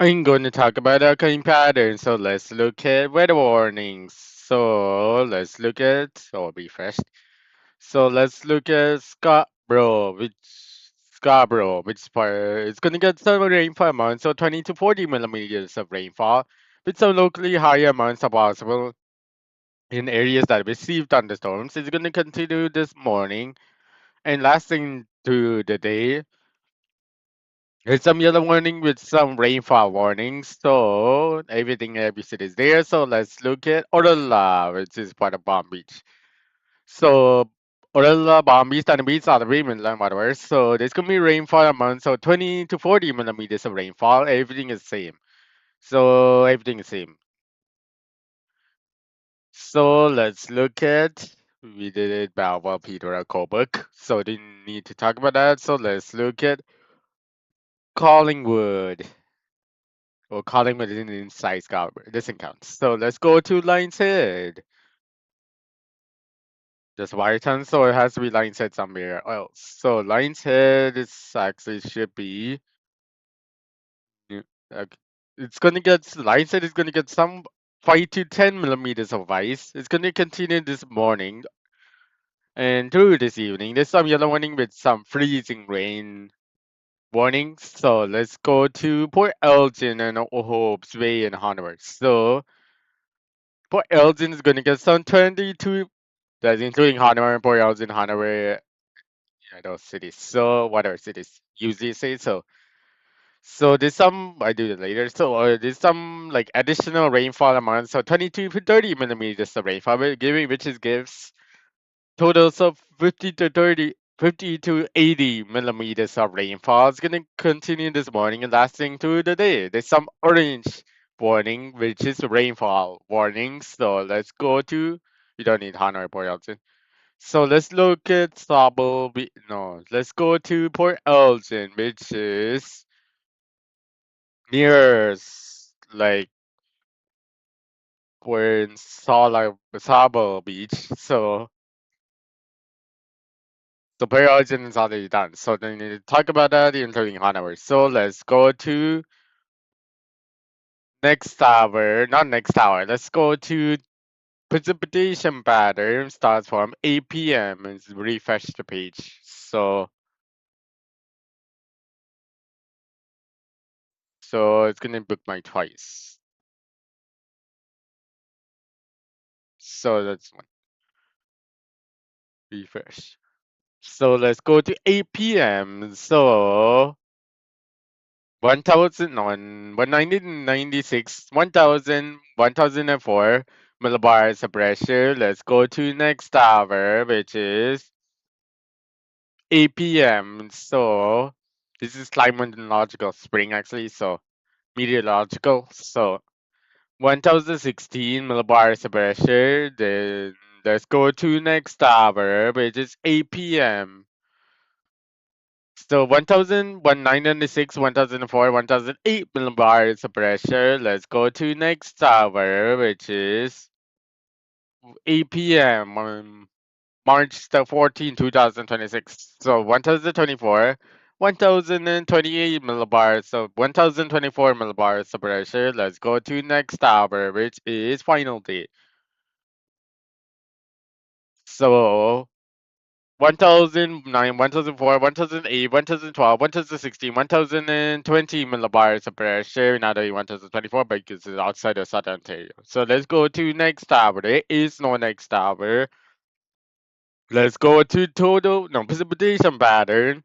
I'm going to talk about occurring patterns. So let's look at weather warnings. So let's look at, oh, refresh. So let's look at Scarborough, which part it's gonna get some rainfall amounts, so 20 to 40 millimeters of rainfall, with some locally higher amounts are possible in areas that receive thunderstorms. It's gonna continue this morning and lasting through the day. There's some yellow warning with some rainfall warnings, so every city is there. So let's look at Orla, which is part of Palm Beach. So Orla, Palm Beach, and Beach are the mainland waters. So there's gonna be rainfall amounts, so 20 to 40 millimeters of rainfall. Everything is same. So everything is same. So let's look at. We did it about Peter Coburg, so didn't need to talk about that. So let's look at Collingwood. Or Collingwood is inside Scarborough. Doesn't count. So let's go to Lion's Head. Just Wyerton, so it has to be Lion's Head somewhere else. So Lion's Head is actually should be. Yeah, okay. It's gonna get Lion's Head is gonna get some 5 to 10 millimeters of ice. It's gonna continue this morning and through this evening. There's some yellow warning with some freezing rain warnings. So let's go to Port Elgin and Hopes Bay and Hanover. So Port Elgin is gonna get some 22. That's including Hanover and Port Elgin, Hanover, yeah, those cities. So whatever cities usually say so. So there's some I do it later. So there's some like additional rainfall amounts. So 22 to 30 millimeters of rainfall, giving which is gives totals of 50 to 80 millimeters of rainfall. It's gonna continue this morning and lasting through the day. There's some orange warning, which is rainfall warning. So let's go to. You don't need Hanover or Port Elgin. So let's look at Sable. No, let's go to Port Elgin, which is near like we're in Sable Beach. So Port Elgin is already done. So then you need to talk about that, including Hanover. So let's go to next tower. Not next tower. Let's go to precipitation pattern. Starts from 8 p.m. and refresh the page. So it's gonna bookmark twice. So that's one. Refresh. So let's go to 8 p.m. So 1000 on 1996, 1004 millibars of pressure. Let's go to next tower, which is 8 p.m. So this is climatological spring actually. So meteorological. So 1016 millibars of pressure. Then let's go to next tower, which is 8 p.m. So 1096, 1004, 1008 millibars of pressure. Let's go to next tower, which is 8 p.m. on March the 14th, 2026. So 1024, 1028 millibars. So 1024 millibars of pressure. Let's go to next tower, which is final day. So 1009, 1004, 1008, 1012, 1016, 1020 millibars of pressure. Now that 1024 because it's outside of Southern Ontario. So let's go to next tower. There is no next tower. Let's go to precipitation pattern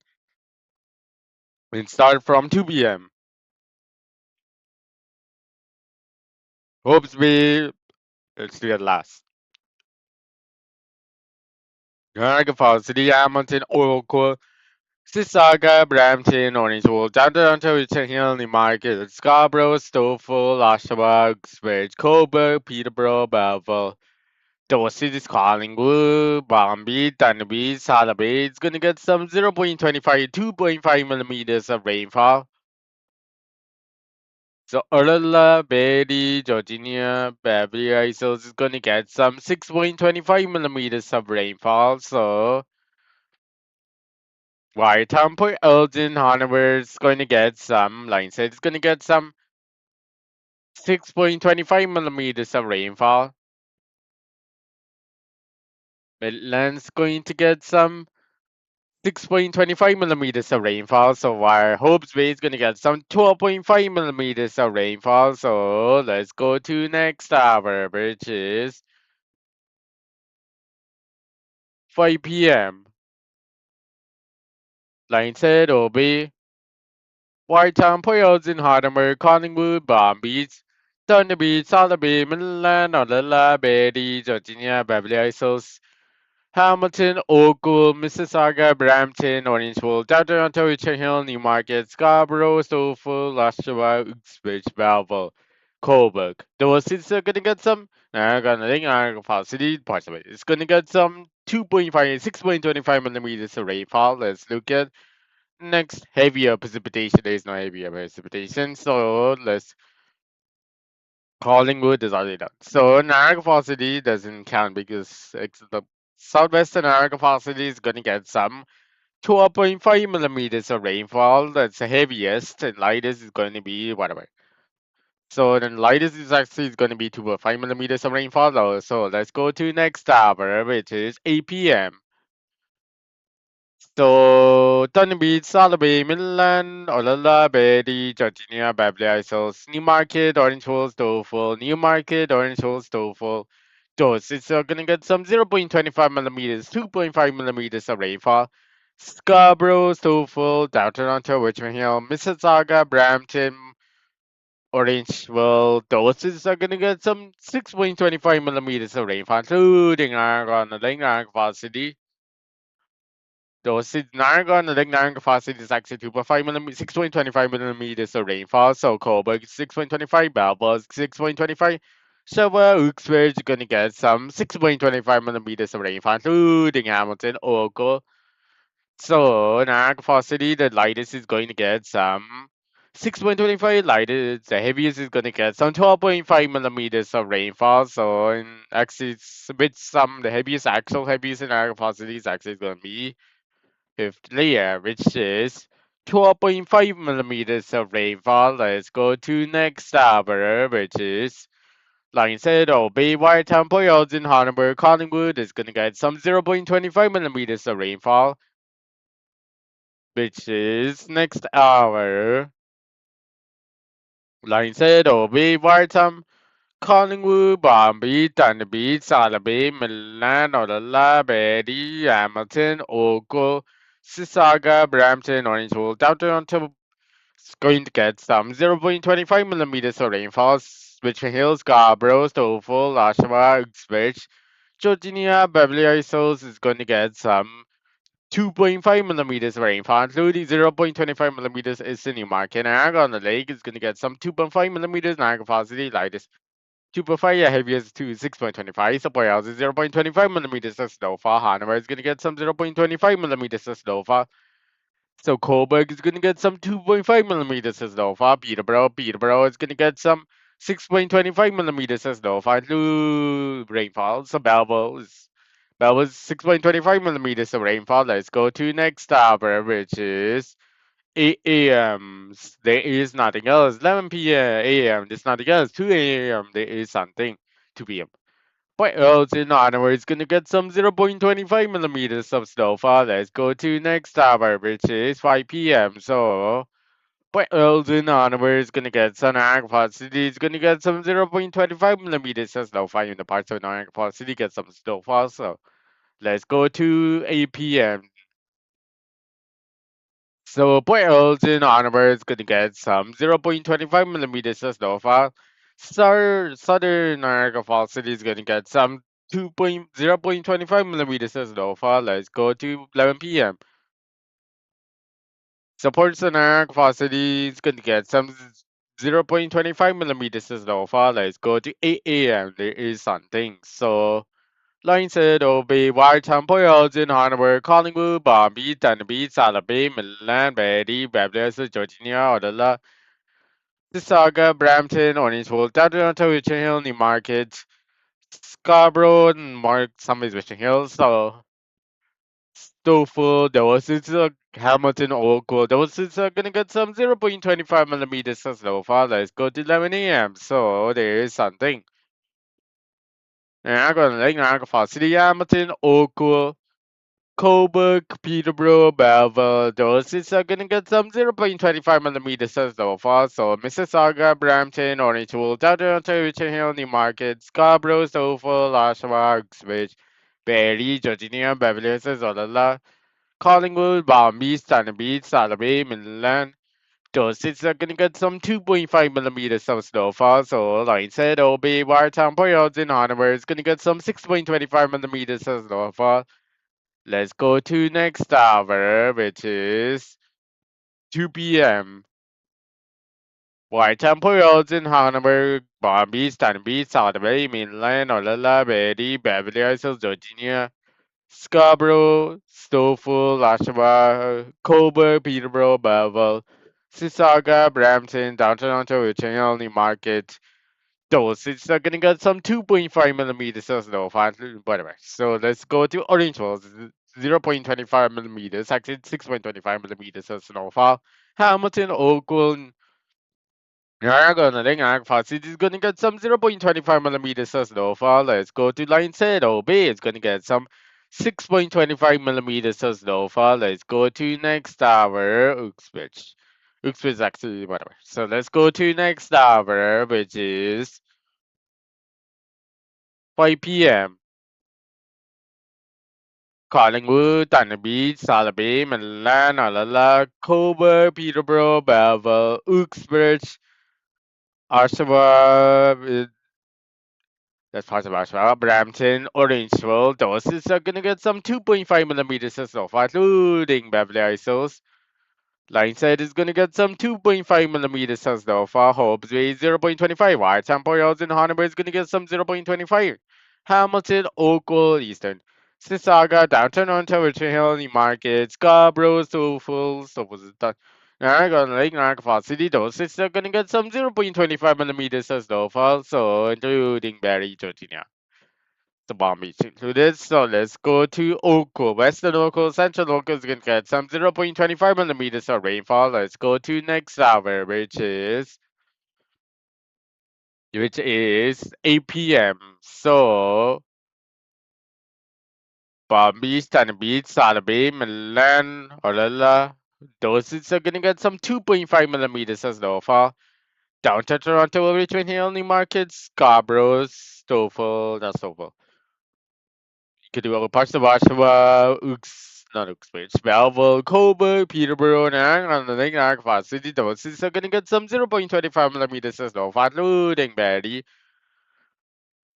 and start from 2 p.m. Hopes we let's do it last. Niagara Falls, City, Hamilton, Oracle, Sissaga, Brampton, Orangewood, Downtown Ontario, Hill, Market, Scarborough, Stouffville, Oshawa, Uxbridge, Cobourg, Peterborough, Belleville. Those cities Collingwood, Bombay, Thunderbee, Salabay. It's gonna get some 0.25, 2.5 millimeters of rainfall. So Orla, Berry, Georgia, Beverly Isles is gonna get some 6.25 millimeters of rainfall. So White Temple, Elgin, Hanover is going to get some. Line said it's going to get some 6.25 millimeters of rainfall. Midland's going to get some 6.25 millimeters of rainfall. So while Hope's Bay is going to get some 12.5 millimeters of rainfall. So let's go to next hour, which is 5 p.m. Line said OB. Whitetown, Poyles, Hardemer, Collingwood, Palm Beach, Thunder Beach, Solid Bay, Midland, Orlando, Betty, Virginia, Beverly Hills, Hamilton, Oakville, Mississauga, Brampton, Orangeville, Toronto, Richard Hill, Newmarket, Scarborough, Stouffville, Oshawa, Uxbridge, Belleville, Coburg. Those cities are gonna get some. Niagara City, parts of it. It's gonna get some 2.5, 6.25 millimeters of rainfall. Let's look at next heavier precipitation. There is no heavier precipitation, so let's. Collingwood is already done. So Niagara Falls City doesn't count because the southwestern Niagara Falls City is going to get some 12.5 millimeters of rainfall. That's the heaviest, and lightest is going to be whatever. So then lightest is actually going to be 2.5 millimeters of rainfall. So let's go to next hour, which is 8 p.m. So, Thunder Beach, Solid Midland, Olala, Betty, Georgia, Beverly Hills, Newmarket, Orange Hills, Stouffville, Newmarket, Orange Hills, Stouffville. Those it's gonna get some 0.25 millimeters, 2.5 millimeters of rainfall. Scarborough, Stouffville, Down Toronto, Richmond Hill, Mississauga, Brampton, Orangeville. Those are gonna get some 6.25 millimeters of rainfall, including Argonne, Niagara City. Those Niagara, the Lake Niagara Falls is actually 2.5 millimeters, 6.25 millimeters of rainfall. So Coburg 6.25, Belleville 6.25. So Uxbridge is gonna get some 6.25 millimeters of rainfall, including Hamilton, Oakville. So Niagara Falls City, the lightest is going to get some 6.25. Lightest, the heaviest is going to get some 12.5 millimeters of rainfall. So actually, it's a bit some the heaviest actual heaviest in Niagara Falls City is actually going to be fifth layer, which is 12.5 millimeters of rainfall. Let's go to next hour, which is like I said, Bay, Whitetown, Poyles, in Hardenburg, Collingwood is gonna get some 0.25 millimeters of rainfall, which is next hour. Like I said, Bay, Whitetown, Collingwood, Bombay, Thunder Beach, Salaby, Milan, Orla, Betty, Hamilton, Oakville, Sissaga, Brampton, Orangeville, Downtown, it's going to get some 0.25 millimeters of rainfall, which Hills, Scarborough, Stouffville, Oshawa, Uxbridge, Georgia, Beverly Hills is going to get some 2.5 millimeters of rainfall, including 0.25 millimeters is in Newmarket. Niagara on the Lake is going to get some 2.5 millimeters. Niagara Falls City, lightest 2.5, yeah, heaviest to 6.25. Subway House is 0.25 millimeters of snowfall. Hanover is going to get some 0.25 millimeters of snowfall. So Coburg is going to get some 2.5 millimeters of snowfall. Peterborough is going to get some 6.25 millimeters of snowfall. Rainfall. So Belleville's 6.25 millimeters of rainfall. Let's go to next hour, which is 8 a.m. There is nothing else. 11 p.m. a.m. There's nothing else. 2 a.m. There is something. 2 p.m. Point else in honor is gonna get some 0.25 millimeters of snowfall. Let's go to next hour, which is 5 p.m. So point else in honor is gonna get some Niagara Falls City is gonna get some 0.25 millimeters of snowfall in the parts of Niagara Falls City get some snowfall. So let's go to 8 p.m. So Point Elgin onward is gonna get some 0.25 millimeters of snowfall. Southern Niagara Falls City is gonna get some 0.25 millimeters of snowfall. Let's go to 11 p.m. So Port Niagara Falls City is gonna get some 0.25 millimeters of snowfall. Let's go to 8 a.m. There is something. So Line said Obey, Whitetown, Elgin, Hanover, Collingwood, Bombay, Dunby, Salaby, Milan, Betty, Babylon, Georgia, Odella, Mississauga, Brampton, Orangeville, Toronto, Richmond Hill, Newmarket, Scarborough, and Mark, some is Richmond Hill, so Stouffville, there was it's Hamilton Oakville. Those is gonna get some 0.25 millimeters of snowfall. Let's go to 11 a.m. So there is something. Niagara Lake, Niagara Falls City, Hamilton, Oakville, Coburg, Peterborough, Belleville. Those is gonna get some 0.25 millimeters of snowfall. So Mississauga, Brampton, Orangeville, Downtown Ontario, Richmond Hill, Newmarket, Scarborough, Stouffville, Oshawa, Uxbridge, Barrie, Georgina, Beverly Hills, Olala, Collingwood, Balmy, Stanley Beach, Salaby, Midland. Those is gonna get some 2.5 millimeters of snowfall. So like I said, OB, Watertown, Port Elgin, Hanover is gonna get some 6.25 millimeters of snowfall. Let's go to next hour, which is 2 p.m. White Roads in Hanover, Bombay, Stanby, Southbury, Mainland, Olala, Betty, Beverly Hills, Virginia, Scarborough, Stouffville, Oshawa, Coburg, Peterborough, Belleville, Sissaga, Brampton, Downtown Ontario, Richmond Hill, Market, those it's gonna get some 2.5 millimeters of snow, whatever. So let's go to Orange Falls, 0.25 millimeters, actually 6.25 millimeters of snowfall. Hamilton, Oakville, Niagara, Niagara Falls City is gonna get some 0.25 millimeters of snowfall. Let's go to Line Saddle Bay. It's gonna get some 6.25 millimeters of snowfall. Let's go to next hour, Uxbridge. Uxbridge actually whatever. So let's go to next hour, which is 5 p.m. Collingwood, Thunder Beach, Salaby, Milan, Alala, Coburg, Peterborough, Belleville, Uxbridge, Oshawa, that's part of Oshawa, Brampton, Orangeville. Those is gonna get some 2.5 millimeters of snow, including Beverly Hills. Line said is gonna get some 2.5 millimeters of snow for Hobbs Way 0.25. White Temple in Hanover is gonna get some 0.25. Hamilton, Oakville, Eastern. Sissaga, Downtown Ontario, Richmond Hill, Newmarket, Scarborough, Stouffville, so was it done? Niagara Lake, Niagara Falls City, those is gonna get some 0.25 millimeters of snowfall, so including Barrie, Georgia. The bomb beach included. So let's go to Oakville. Western Oakville, Central Oakville is gonna get some 0.25 millimeters of rainfall. Let's go to next hour, which is 8 p.m. So Palm Beach, Tanner Beach, Salaby, Milan, Olala. Those are gonna get some 2.5 millimeters of snowfall. Downtown Toronto, Richmond Hill, Newmarket, Scarborough, Stouffville, not Stouffville. Could do other parts of Oshawa, not Uxbridge, Belleville, Coburg, Peterborough, and the Niagara City. Those are gonna get some 0.25 millimeters of snow, including Barrie.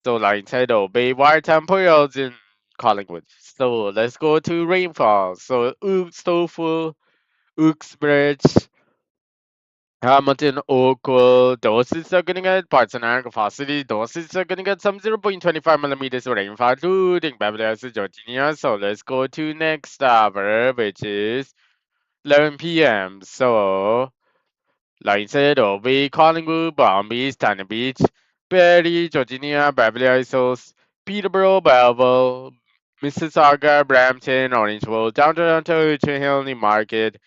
So like Tidal Bay, Watertown, Port in Collingwood. So let's go to rainfall. So Stouffville, Uxbridge, Hamilton, Oakville, doses are gonna get parts of Niagara City. Doses are gonna get some 0.25 millimeters of rainfall, including Beverly Hills, Georgia. So let's go to next hour, which is 11 p.m. So, like I said, OB, Collingwood, Palm Beach, Tanner Beach, Barrie, Georgia, Beverly Hills, Peterborough, Belleville, Mississauga, Brampton, Orangeville, Downtown Ontario, Richmond Hill, Newmarket,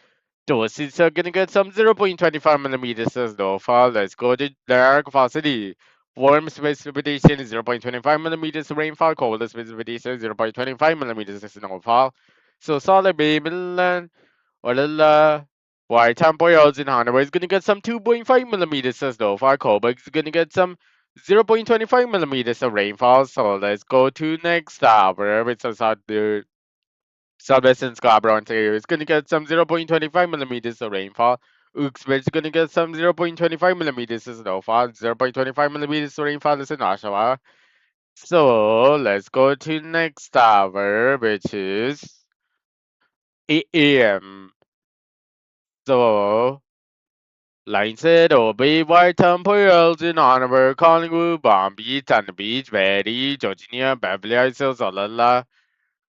doses are gonna get some 0.25 millimeters of snowfall. Let's go to Niagara City. Warm precipitation is 0.25 millimeters of rainfall. Coldest precipitation is 0.25 millimeters of snowfall. So solid Bay, Midland, Olala, White Temple in Hanover is gonna get some 2.5 millimeters of snowfall. Coburg is gonna get some 0.25 millimeters of rainfall. So let's go to next hour, which is out there. Southwestern Scarborough, Ontario is going to get some 0.25 millimeters of rainfall. Uxbridge is going to get some 0.25 millimeters of snowfall. 0.25 millimeters of rainfall is in Oshawa. So let's go to next hour, which is 8 a.m. So, like I said, OB White Temple in Hanover, Collingwood, Palm Beach, Thunder Beach, Barrie, Georgia, Beverly Hills, Olala,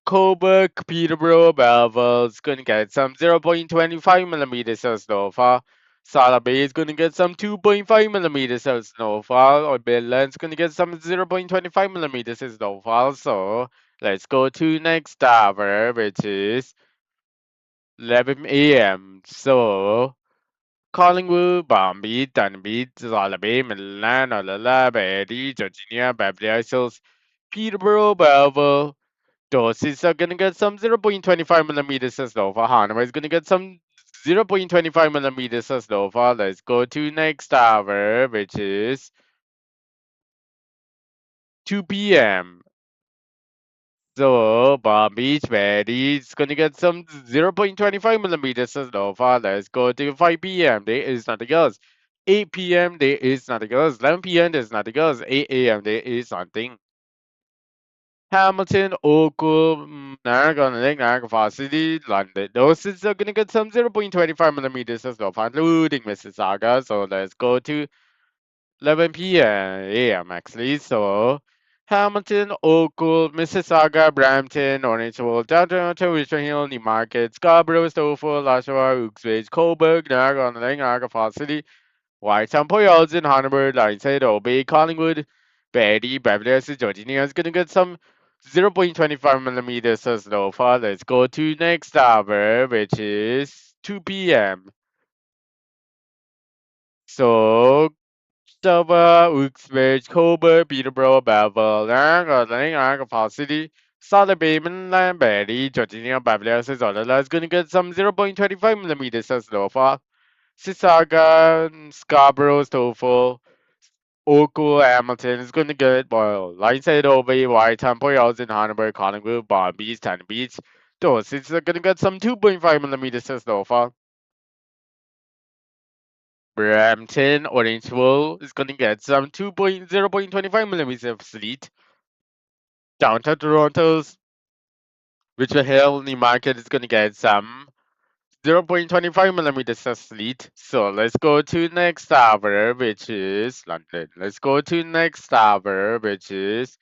Coburg, Peterborough, Belleville is going to get some 0.25 millimeters of snowfall. Salaby is going to get some 2.5 millimeters of snowfall. Or Midland's going to get some 0.25 millimeters of snowfall. So let's go to next hour, which is 11 a.m. So Collingwood, Palm Beach, Dunn Beach, Zalaby, Milan, Olala, Betty, Georgia, Beverly Hills, Peterborough, Belleville. Doses are gonna get some 0.25 millimeters of snowfall. Hanover is gonna get some 0.25 millimeters of snowfall. Let's go to next hour, which is 2 p.m. So, Palm Beach, Betty is gonna get some 0.25 millimeters of snowfall. Let's go to 5 p.m. There is nothing else. 8 p.m. There is nothing else. 11 p.m. There's nothing else. 8 a.m. There is something. Hamilton, Oakville, Niagara, Lake Niagara Falls City, London. Those is gonna get some 0.25 millimeters of snowfall, including Mississauga. So let's go to 11 p.m. actually. So Hamilton, Oakville, Mississauga, Brampton, Orangeville, Downtown, Richmond Hill, Newmarket, Scarborough, Stouffville, Oshawa, Uxbridge, Coburg, Niagara, Lake Niagara Falls City, Whitetown, Port Elgin, Hanover, Lionshead, Obey, Collingwood, Betty, Beverly Hills, Georgina is gonna get some 0.25 millimeters of snowfall. Let's go to next hour, which is 2 p.m. So Dover, Uxbridge, Coburg, Peterborough, Belleville, Niagara Falls City, Southern Bay, Mainland, Betty, Georgina, Beverly Hills, Olala is gonna get some 0.25 millimeters of snowfall. Sissaga, Scarborough, Stouffville, Oakville, Hamilton is going to get well. Lionshead, Obey, Whitetown, Port Elgin, Hanover, Collingwood, Palm Beach, Tanner Beach. Those it's going to get some 2.5 millimeters of snowfall. Brampton, Orangeville is going to get some 0.25 millimeters of sleet. Downtown Toronto's Richmond Hill, Newmarket is going to get some 0.25 millimeters of sleet. So let's go to next hour, which is London. Let's go to next hour, which is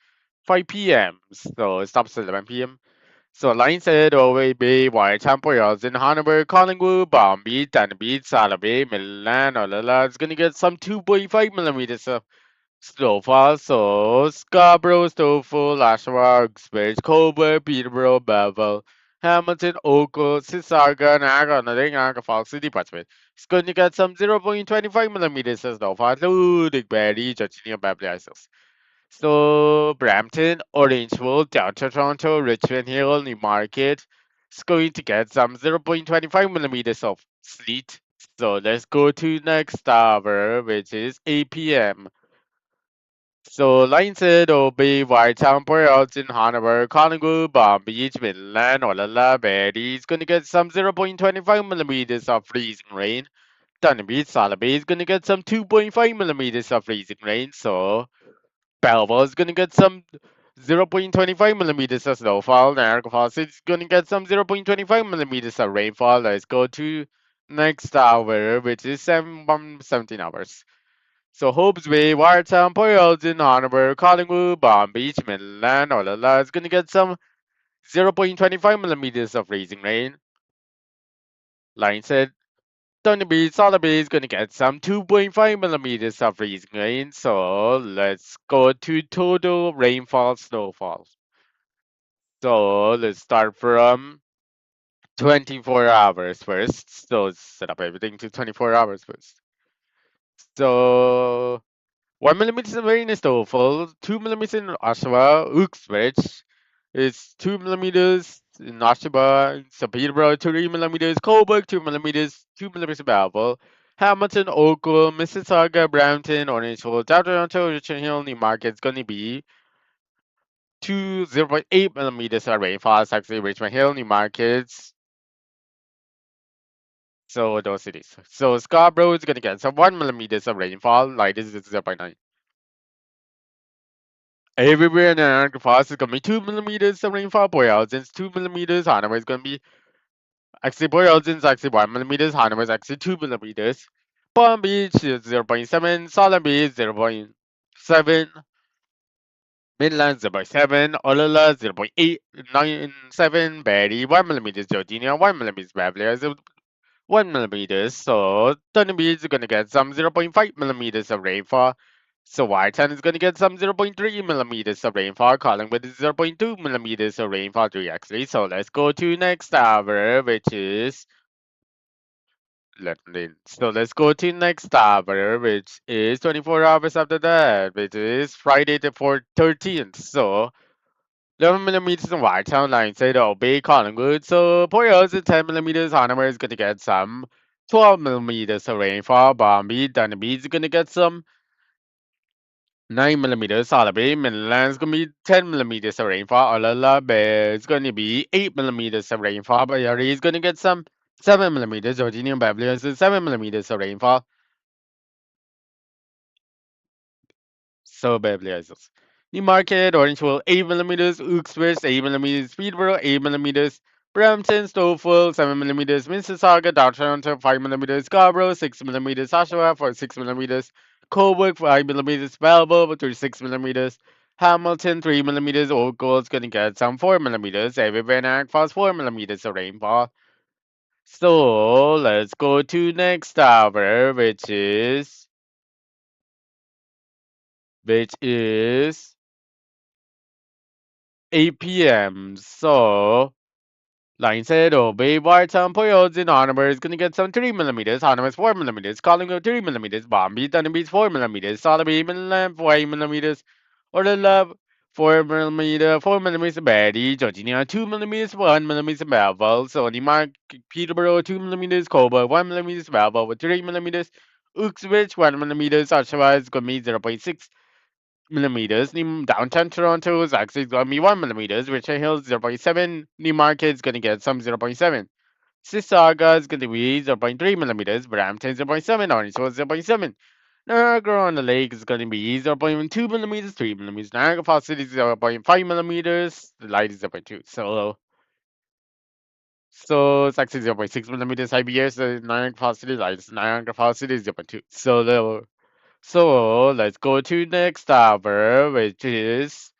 5 p.m. So it stops at 11 p.m. So Lionshead, Overway Bay, Whiteham, in Hanover, Collingwood, Palm Beach, Tanner Beach, Salaby, Milan, Olala is gonna get some 2.5 millimeters of snowfall. So Scarborough, Stouffville, Oshawa, Uxbridge, Coburg, Peterborough, Belleville, Hamilton, Oakville, Sissaga, Niagara, Niagara Falls City, Parchment. It's going to get some 0.25 millimeters of snowfall, including Barrie, Georgina, Beverly Hills. So Brampton, Orangeville, Downtown Toronto, Richmond Hill, Newmarket. It's going to get some 0.25 millimeters of sleet. So let's go to next hour, which is 8 p.m. So Lionshead, Obey, Whitetown, Port Elgin, Hanover, Collingwood, Palm Beach, Midland, Olala, Betty is going to get some 0.25 millimeters of freezing rain. Dunn Beach, Salaby is going to get some 2.5 millimeters of freezing rain. So Belleville is going to get some 0.25 millimeters of snowfall. Niagara Falls is going to get some 0.25 millimeters of rainfall. Let's go to next hour, which is 17 hours. So Hobbs Bay, Watertown, Port Elgin, Hanover, Collingwood, Palm Beach, Midland, Olala is going to get some 0.25 millimeters of freezing rain. Line said Tony B, Solid B is going to get some 2.5 millimeters of freezing rain. So let's go to total rainfall snowfall. So let's start from 24 hours first. So set up everything to 24 hours first. So 1 millimeter in rain is snowfall, 2 millimeters in Oshawa, Uxbridge is 2 millimeters in Oshawa, St. Peterborough 3 millimeters, Coburg 2 millimeters, 2 millimeters in Belleville, Hamilton, Oakville, Mississauga, Brampton, Orangeville, Toronto, Richmond Hill, Newmarket is going to be 0.8 millimeters of rainfall. It's actually Richmond Hill, Newmarket. So those cities. So Scarborough is going to get some 1 millimeters of rainfall, like this is 0.9. Everywhere in Niagara Falls is gonna be 2 millimeters of rainfall. Boy Elgin's 2 millimeters. Hanover is gonna be actually Boy Elgin's actually 1 millimeters. Hanover is actually 2 millimeters. Palm Beach is 0.7. Solomon Beach 0.7. Midland 0.7. Olala 0.897. Betty 1 millimeters. Georgina 1 millimeters. Beverly is 1 millimeters. So Thunder Beach is gonna get some 0.5 millimeters of rainfall. So Whiteton is going to get some 0.3 millimeters of rainfall, Collingwood is 0.2 millimeters of rainfall too, actually. So let's go to next hour, which is let's go to next hour, which is 24 hours after that, which is Friday the 13th. So 11 millimeters in Whitetown, line say to obey Collingwood. So Port Elizabeth 10 millimeters, Hanover is gonna get some 12 millimeters of rainfall. Bombay, Dunby is gonna get some 9 millimeters. Salaby, Midland's gonna be 10 millimeters of rainfall. Olala Bay is gonna be 8 millimeters of rainfall. Bayari is gonna get some 7 millimeters. Virginia Beverly is 7 millimeters of rainfall. So Beverly Hills. Newmarket, Orangeville, 8 millimeters. Uxbridge, 8 millimeters. Peterborough, 8 millimeters. Brampton, Stouffville, 7 millimeters. Mississauga, Downtown, 5 millimeters. Scarborough, 6 millimeters. Oshawa, for 6 millimeters. Coburg, 5 millimeters. Belleville, 36 millimeters. Hamilton, 3 millimeters. Old Gold's gonna get some 4 millimeters. Everywhere falls 4 millimeters of rainfall. So let's go to next hour, which is 8 p.m. So, line said, obey Bartown Poyos in Honor is going to get some 3 millimeters. Honor is 4 millimeters. Calling 3 millimeters. Bombay, Dunby 4 millimeters. Salaby, Midland 4 millimeters. Order Love 4 millimeters. Betty, Georgina 2 millimeters. 1 millimeter. Belleville. Sony Mark, Peterborough 2 millimeters. Cobra 1 millimeters. Belleville with 3 millimeters. Uxbridge 1 millimeters. Oshawa is going to be 0.6 millimeters. Downtown Toronto is actually going to be 1 millimeters. Richmond Hill 0.7. Newmarket is going to get some 0.7. Sissaga is going to be 0.3 millimeters. Brampton 0.7. Orangeville 0.7. Niagara on the Lake is going to be 0.2 millimeters, 3 millimeters. Niagara Falls City is 0.5 millimeters. The light is 0.2. So it's actually 0.6 millimeters. IBS, Niagara Falls City light is Niagara Falls City is 0.2. So let's go to next hour, which is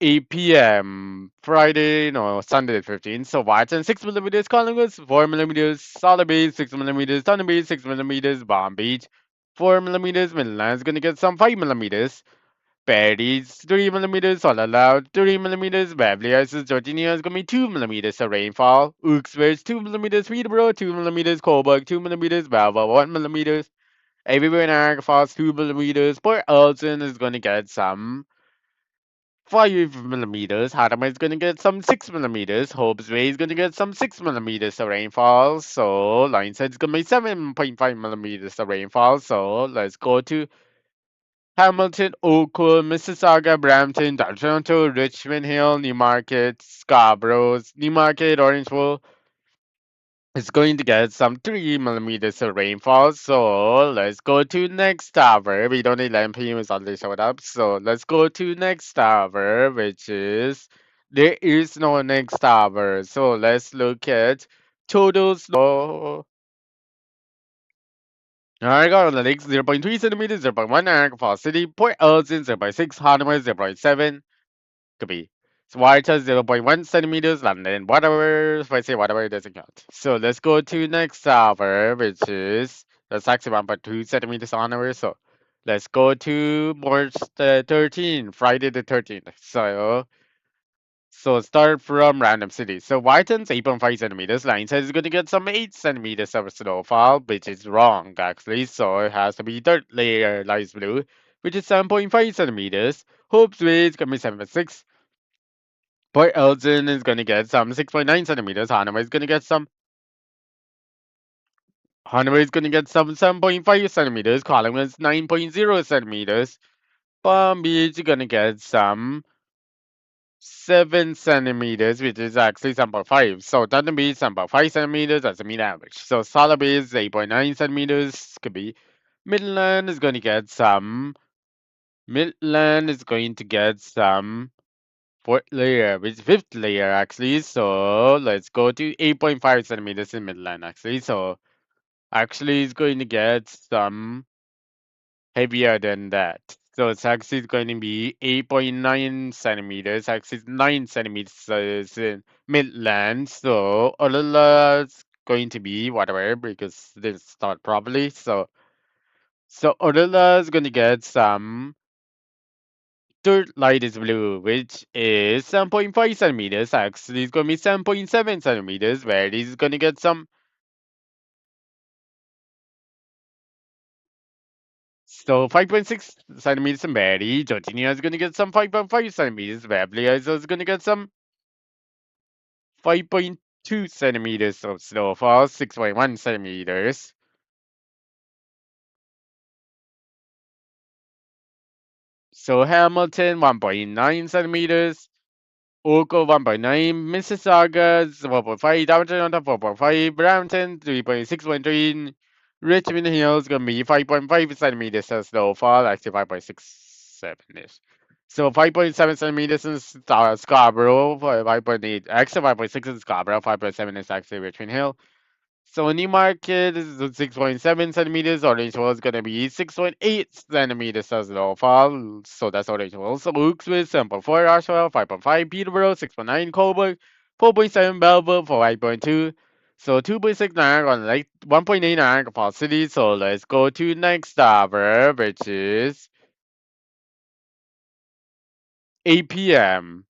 8 p.m. Friday, no, Sunday the 15th. So Watson 6 millimeters, Collingwood 4 millimeters, Solid Beach 6 millimeters, Thunder Beach 6 millimeters, Bomb Beach 4 millimeters, Midland's gonna get some 5 millimeters, Patty's 3 millimeters, all allowed 3 millimeters, Beverly Hills, Georgia is gonna be 2 millimeters of rainfall, Uxbridge 2 millimeters, Peterborough 2 millimeters, Coburg 2 millimeters, Belva 1 millimeters, everywhere in Niagara Falls 2 millimeters, Port Elton is gonna get some 5 millimeters. Hadamar is going to get some 6 millimeters. Hope's Way is going to get some 6 millimeters of rainfall. So Lionshead is going to be 7.5 millimeters of rainfall. So let's go to Hamilton, Oakville, Mississauga, Brampton, Toronto, Richmond Hill, Newmarket, Scarborough, Newmarket, Orangeville, it's going to get some 3 millimeters of rainfall. So let's go to next tower. We don't need 11 p.m. is already showed up. So let's go to next tower, which is there is no next tower. So let's look at total snow. Niagara on the Lake 0.3 centimeters, 0.1 Niagara Falls City, Port Elgin 0.6, Hardeman 0.7, could be. So Whitehurst 0.1 centimeters, London, whatever, if I say whatever, it doesn't count. So let's go to next hour, which is, that's actually 1.2 centimeters on hour. So let's go to March the 13th, Friday the 13th. So start from random cities. So Whiteton's 8.5 centimeters. Line says it's going to get some 8 centimeters of snowfall, which is wrong actually. So it has to be third layer light blue, which is 7.5 centimeters. Hope's Way is going to be 7.6. Port Elgin is going to get some 6.9 centimeters. Hanover is going to get some 7.5 centimeters. Collingwood is 9.0 centimeters. Palm Beach is going to get some 7 centimeters, which is actually 7.5. So Dundee Beach 7.5 centimeters as a mean average. So Solid Bay is 8.9 centimeters. Could be Midland is going to get some. Midland is going to get some fourth layer, which is fifth layer actually. So let's go to 8.5 centimeters in Midland actually. So actually it's going to get some heavier than that. So it's actually going to be 8.9 centimeters. Actually, it's 9 centimeters in Midland. So Olula's going to be whatever because this start properly. So So Orilla is gonna get some third lightest blue, which is 7.5 centimeters. Actually, it's gonna be 7.7 centimeters, where he's gonna get some. So 5.6 centimeters in Barry. Georgina is gonna get some 5.5 centimeters. Webley is gonna get some 5.2 centimeters of snowfall, 6.1 centimeters. So Hamilton 1.9 centimeters. Oco 1.9, Mississauga 4.5, Downtown 4.5, Brampton 3.6.3, Richmond Hill is gonna be 5.5 centimeters of snowfall, actually 5.67ish. So 5.7 centimeters in Scarborough, 5.8, actually 5.6 in Scarborough, 5.7 is actually Richmond Hill. So Newmarket is 6.7 centimeters. Orange Wall is gonna be 6.8 centimeters as snowfall. So that's Orange Wall. So Oaksville 7.4, Ashwell 5.5, Peterborough 6.9, Coburg 4.7, Belleville 5.2. So 2.6 Niagara on Lake, 1.8 Niagara Falls City. So let's go to next tower, which is 8 p.m.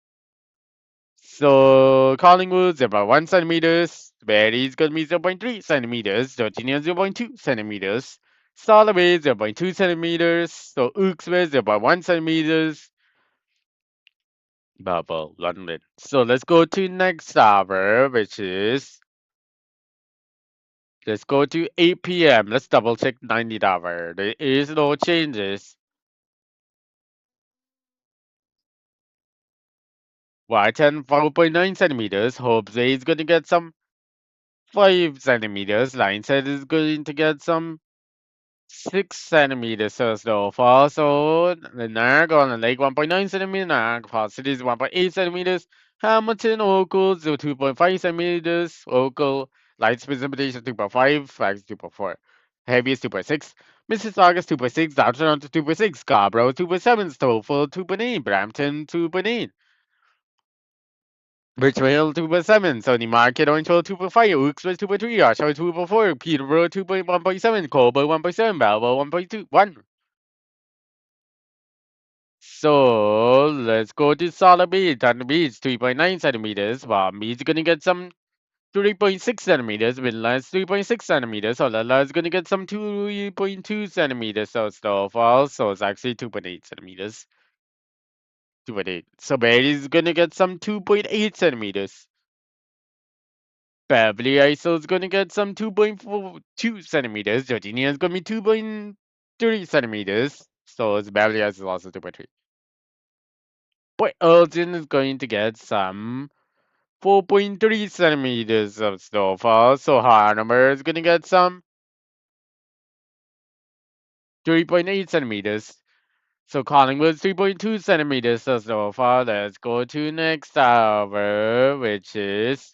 So Collingwood 0.1 centimeters, Barrie is gonna be 0.3 centimeters, Georgina 0.2 centimeters, Solway 0.2 centimeters, so Uxbridge 0.1 centimeters, Bubble, London. So let's go to next hour, which is let's go to 8 p.m. Let's double check 90 hour. There is no changes. Y10 4.9 centimeters. Hope is gonna get some 5 centimeters. Line set is going to get some 6 centimeters of snowfall. So the Niagara on the lake 1.9 centimeters, Niagara Falls City is 1.8 centimeters, Hamilton Oakville 2.5 centimeters, Oakville light precipitation 2.5, Flags 2.4, heaviest 2.6, Mississauga 2.6, Downtown 2.6, Scarborough 2.7, Stouffville 2.8, Brampton 2.8. Richmond 2.7, Sony Market Orange 2.5, Oaksville 2.3, Oshawa 2.4, Peterborough 2.1.7, Coburg 1.7, Belleville 1.2, So let's go to Solid Beach. On the beach, 3.9 centimeters. Palm Beach is gonna get some 3.6 centimeters. Midlands 3.6 centimeters. Olala is gonna get some 2.2 centimeters of snowfall. So it's actually 2.8 centimeters. 2.8. So Barry is gonna get some 2.8 centimeters. Beverly Isle is gonna get some 2.42 centimeters. Georgina is gonna be 2.3 centimeters. So it's Beverly Isle is also 2.3. Port Elgin is going to get some 4.3 centimeters of snowfall. So Hanover is gonna get some 3.8 centimeters. So Collingwood 3.2 centimeters of snowfall. Let's go to next hour, which is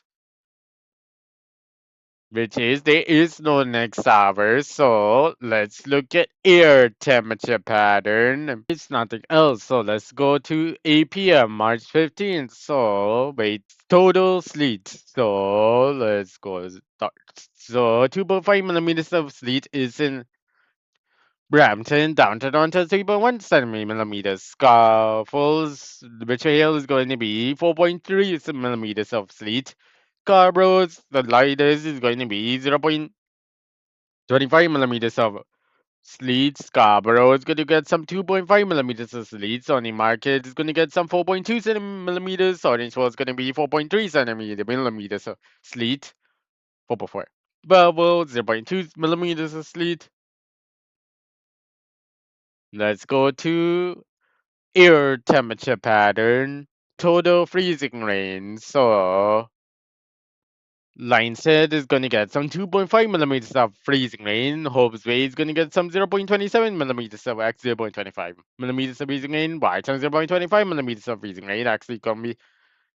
there is no next hour. So let's look at air temperature pattern. It's nothing else. So let's go to 8 p.m. March 15th. So wait, total sleet. So let's go start. So 2.5 millimeters of sleet is in Brampton, down to Toronto 3.1 centimeters. Scarfall's betrayal is going to be 4.3 millimeters of sleet. Scarborough, the lightest is going to be 0.25 millimeters of sleet. Scarborough is going to get some 2.5 millimeters of sleet. Sony Market is going to get some 4.2 millimeters. Orange was going to be 4.3 millimeters of sleet. 4.4. Belleville 0.2 millimeters of sleet. Let's go to air temperature pattern. Total freezing rain. So Lineset is gonna get some 2.5 millimeters of freezing rain. Hope's Way is gonna get some 0.27 millimeters of x 0.25 millimeters of freezing rain. Whitetown 0.25 millimeters of freezing rain. Actually, gonna be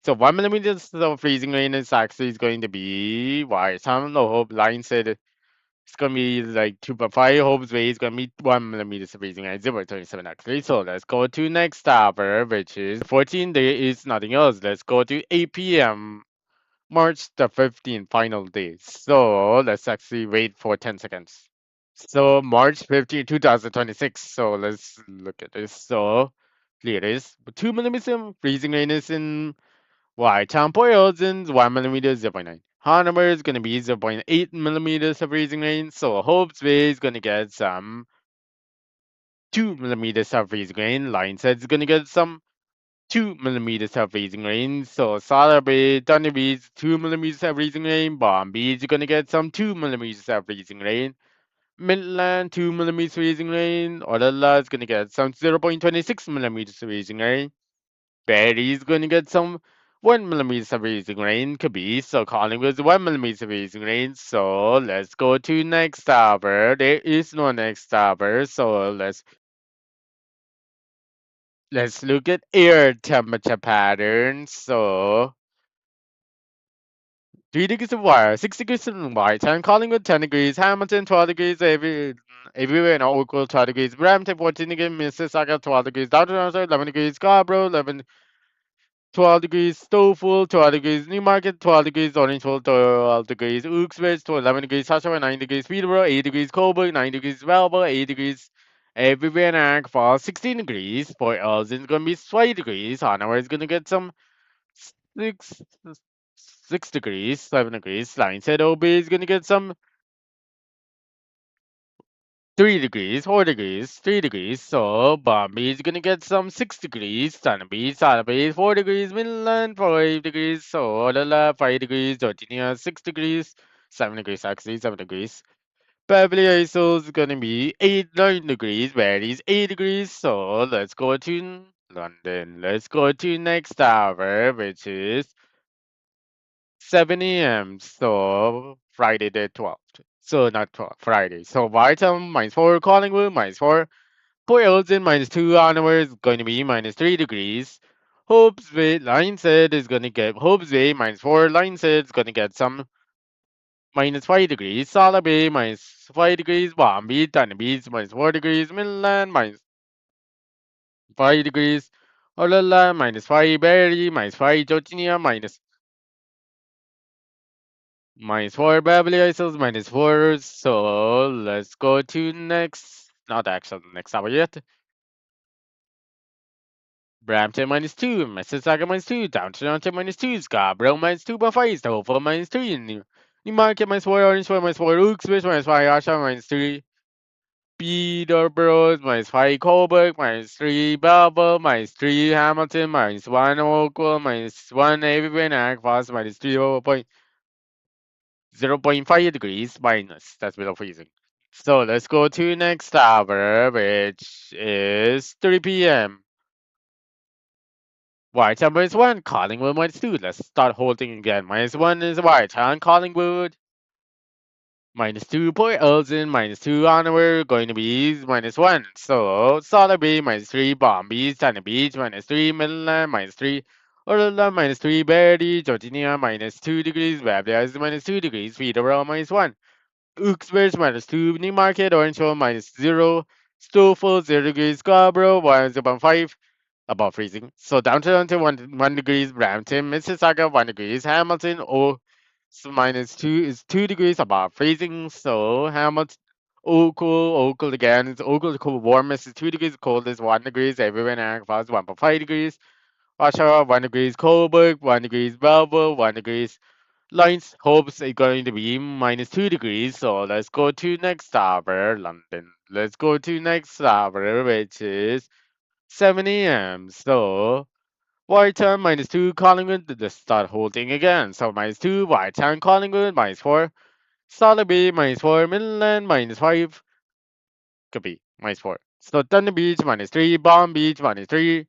so 1 millimeters of freezing rain is actually going to be Whitetown. No Hope line said it's gonna be like 2.5. Hope's Way is gonna be 1 millimeters of freezing rain. 0.27 actually. So let's go to next tower, which is 14. There is nothing else. Let's go to 8 p.m. March the 15th, final day. So let's actually wait for 10 seconds. So March 15, 2026. So let's look at this. So here it is. 2 millimeters freezing rain is in Whitetown, Boylston, 1 millimeter, 0.9. Hanover is going to be 0.8 millimeters of freezing rain. So Hopes Bay is going to get some 2 millimeters of freezing rain. Lions Head is going to get some 2 millimeters of freezing rain. So Solar Bay, Thunder Beach, 2 millimeters of freezing rain. Bomb Beach is going to get some 2 millimeters of freezing rain. Midland, 2 millimeters freezing rain. Orella is going to get some 0.26 millimeters freezing rain. Barry is going to get some 1 millimeter freezing rain. Caboose, so Collingwood's 1 millimeter freezing rain. So let's go to next hour. There is no next hour. So let's look at air temperature patterns. So 3 degrees of wire, 6 degrees in white, and Collingwood 10 degrees, Hamilton 12 degrees, everywhere in all equal 12 degrees, Brampton 14 degrees, Mississauga 12 degrees, Downton 11 degrees, Scarborough 12 degrees, Stouffville 12 degrees, Newmarket 12 degrees, Orangeville 12 degrees, Uxbridge 11 degrees, Oshawa 9 degrees, Peterborough 8 degrees, Coburg 9 degrees, Melbourne 8 degrees, everywhere in Niagara Falls 16 degrees, Port Elgin is going to be 20 degrees, Hanover is going to get some 6 6 degrees, 7 degrees. Line said OB is gonna get some 3 degrees, 4 degrees, 3 degrees. So Bombay is gonna get some 6 degrees. Sunapee, 4 degrees. Midland 5 degrees. So Olala 5 degrees. Georgia 6 degrees. 7 degrees actually, 7 degrees. Beverly Hills is gonna be 9 degrees. Varies 8 degrees. So let's go to London. Let's go to next hour, which is 7 a.m. So Friday the 12th. So not 12th, Friday. So Whiteham -4, Collingwood -4, Port Elgin -2 onwards going to be -3 degrees. Hopes Bay Line said is gonna get Hopes Bay -4. Line said is gonna get some -5 degrees. Sala Bay -5 degrees. Bombay Thunder Beach -4 degrees. Midland -5 degrees. Olala -5. Barry -5. Georgia -4, Beverly Hills -4. So let's go to next. Not actually next hour yet. Brampton -2, Mississauga -2, Downton -2, Scarborough -2.5, Stouffville -3, Newmarket -4, Orangeville -4, Uxbridge -5, Oshawa -3, Peterborough -5, Coburg -3, Belleville -3, Hamilton -1, Oakville -1, everywhere, Niagara Falls -3, 0.5 degrees minus. That's below freezing. So let's go to next hour, which is 3 p.m. Whitetown -1, Collingwood -2. Let's start holding again. -1 is Whitetown, Collingwood. -2, Port Elgin, -2 onward, going to be -1. So Solid B -3, Bombay, Thunder Beach -3, Midland -3, Orla -3, Barrie, Georgia -2 degrees, Babbitt -2 degrees, Peterborough -1. Uxbridge -2, Newmarket, Orangeville -0, Stouffville 0 degrees, Scarborough 1.5 above freezing. So downtown to 1 degrees, Brampton, Mississauga 1 degrees, Hamilton so -2 is 2 degrees above freezing. So Hamilton Oakville again is Oakville cold warmest is 2 degrees, coldest 1 degrees, everywhere in Niagara Falls 1.5 degrees. Oshawa 1 degrees, Coburg 1 degrees, Belleville 1 degrees. Lines hopes it's going to be -2 degrees. So let's go to next hour, London. Let's go to next hour, which is 7 a.m. So Whitetown -2, Collingwood. Let's start holding again. So -2, Whitetown, Collingwood -4, Sotheby -4, Midland -5, could be -4. So Thunder Beach -3, Bomb Beach -3,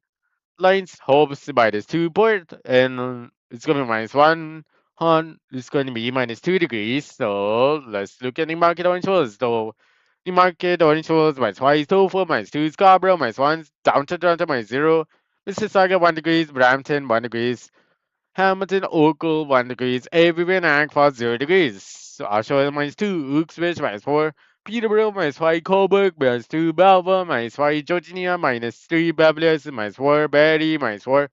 Lines Hopes -2 Port, and it's going to be -1. Hunt is going to be -2 degrees. So let's look at the market orange was. So the market orange was -5, Tofu -2, Scarborough -1, Downtown Toronto -0, Mississauga 1 degrees, Brampton 1 degrees, Hamilton Oakville 1 degrees, everywhere in Niagara Falls 0 degrees. So Oshawa -2, Uxbridge -4, Peterborough -5, Coburg -2, Belleville -5, Georgia -3, Beverly Hills -4, Barrie -4.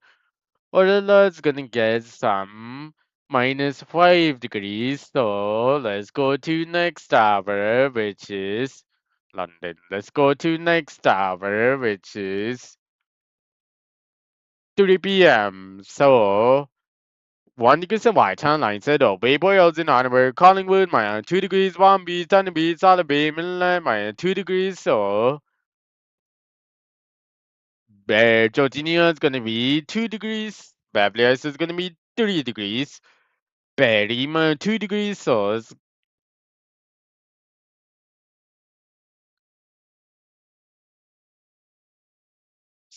Orla is gonna get some -5 degrees. So let's go to next hour, which is London. Let's go to next hour, which is 3 p.m. So 1 degree White Town line said, oh, Bay Boyles in Hanover, Collingwood, my 2 degrees, One Beach, Thunder Beach, Solid Bay, Midland, my 2 degrees. So Bear Georginia is gonna be 2 degrees. Beverly Hills is gonna be 3 degrees. Barry, my 2 degrees. So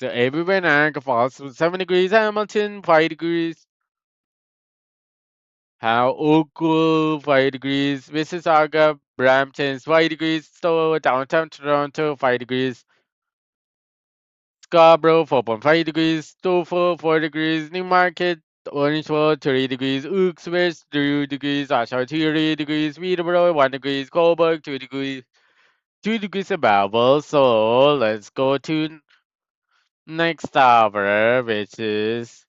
everywhere Niagara Falls 7 degrees. Hamilton 5 degrees. How Oakville 5 degrees. Mississauga, Brampton 5 degrees. So downtown Toronto 5 degrees. Scarborough 4.5 degrees. Stouffville 4 degrees. Newmarket Orangeville 3 degrees. Uxbridge 2 degrees. Oshawa 3 degrees. Peterborough 1 degrees. Cobourg 2 degrees. 2 degrees above. So let's go to next hour, which is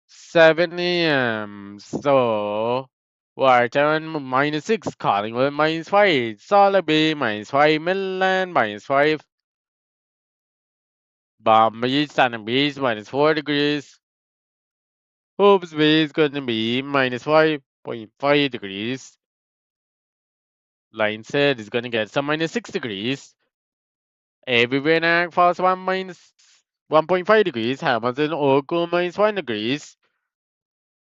7 a.m. So, Wharton -6, Collingwood -5, Solaby -5, Midland -5, Bomb Beach, Sun Beach -4 degrees, Hoops Bay is going to be -5.5 degrees, Lionshead is going to get some -6 degrees, everywhere in Niagara Falls 1.5 degrees, Hamilton, Oakville -1 degrees,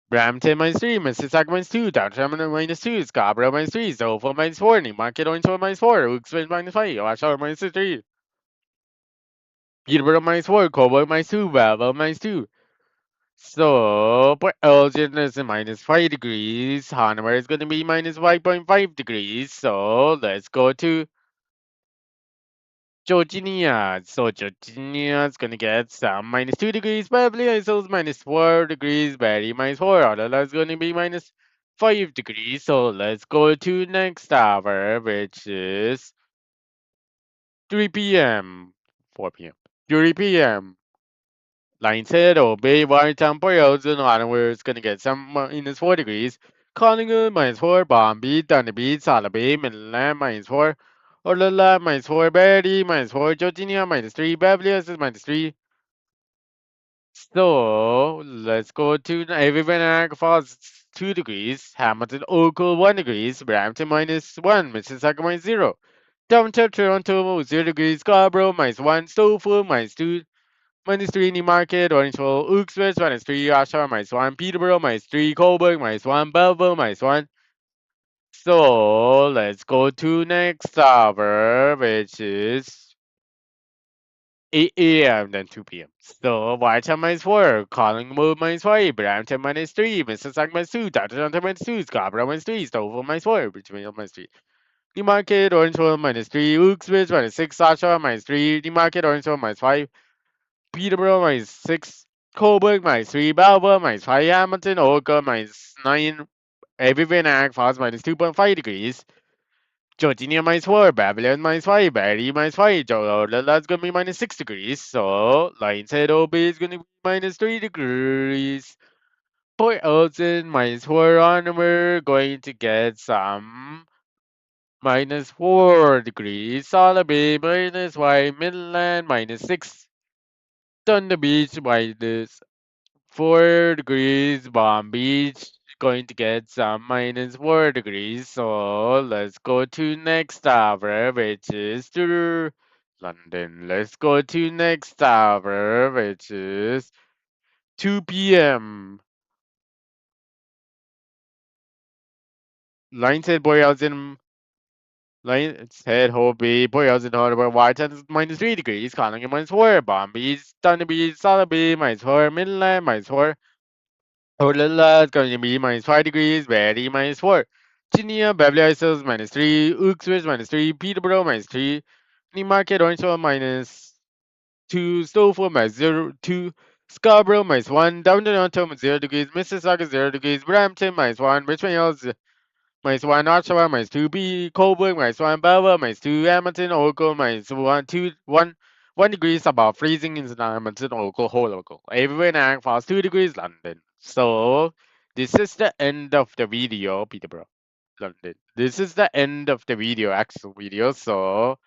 Brampton -3, Mississauga -2, Downtown -2, Scarborough -3, Stouffville -4, Newmarket Orangeville -4, Uxbridge -5, Oshawa -3, Peterborough -4, Cobourg -2, Belleville -2. So Port Elgin is -5 degrees. Hanover is going to be -5.5 degrees. So let's go to Georginia. So Georginia is going to get some -2 degrees. Beverly Hills -4 degrees. Barrie -4. Ottawa is going to be -5 degrees. So let's go to next hour, which is 3 p.m. 4 p.m. 3 p.m. Lionshead or Bay Watertown Boyles and Ottawa is going to get some -4 degrees. Collingwood -4. Bombay, Thunder Beach, Solid Bay, Midland -4. Orlando -4. Barrie -4. Georginia -3. Beverly Hills is -3. So let's go to everywhere Niagara Falls 2 degrees. Hamilton Oakville 1 degrees. Brampton -1. Mississauga -0. Downtown Toronto 0 degrees. Scarborough -1. Stouffville -2. -3 Newmarket, Orangeville, Uxbridge, -3 Oshawa, -1 Peterborough, -3 Cobourg, -1 Belleville, -1. So let's go to next hour, which is 8 a.m. then 2 p.m. So Whiteham -4, Collingwood -5, Brampton -3, Mississauga -2, Downtown -2, Scarborough -3, Stouffville -4, Richmond -3. Newmarket, Orangeville -3, Uxbridge -6, Oshawa -3, Newmarket, Orangeville -5. Peterborough -6, Cobourg -3, Belleville -5, Hamilton, Oka -9, everywhere Niagara Falls -2.5 degrees, Georginia -4, Babylon -5, Barrie -5, that's gonna be -6 degrees, so Lionshead OB is gonna be -3 degrees. Port Elgin -4 on, we're going to get some -4 degrees, Solid Bay -5, Midland -6, Thunder Beach -4 degrees. Palm Beach going to get some -4 degrees. So let's go to next hour, which is to London. Let's go to next hour, which is 2 p.m. Lionshead Boreals in Lionshead Hobie Boreals in Harbor Whitehead is -3 degrees. Collingwood -4. Palm Beach, Thunder Beach, Solid Bay -4. Midland -4. Olala is going to be -5 degrees, Barrie -4. Chinia, Beverly Hills -3, Uxbridge -3, Peterborough -3, Newmarket, Orangeville -2, Stouffville -2, Scarborough -1, Downtown Toronto 0 degrees, Mississauga 0 degrees, Brampton -1, Richmond Hills -1, Oshawa -2, Cobourg -1, Belleville -2, Hamilton, Oakville -1, 1 degrees above freezing in Hamilton, Oakville. Everywhere in Niagara Falls 2 degrees, London. So this is the end of the video, Peterborough. London. This is the end of the video, actual video. So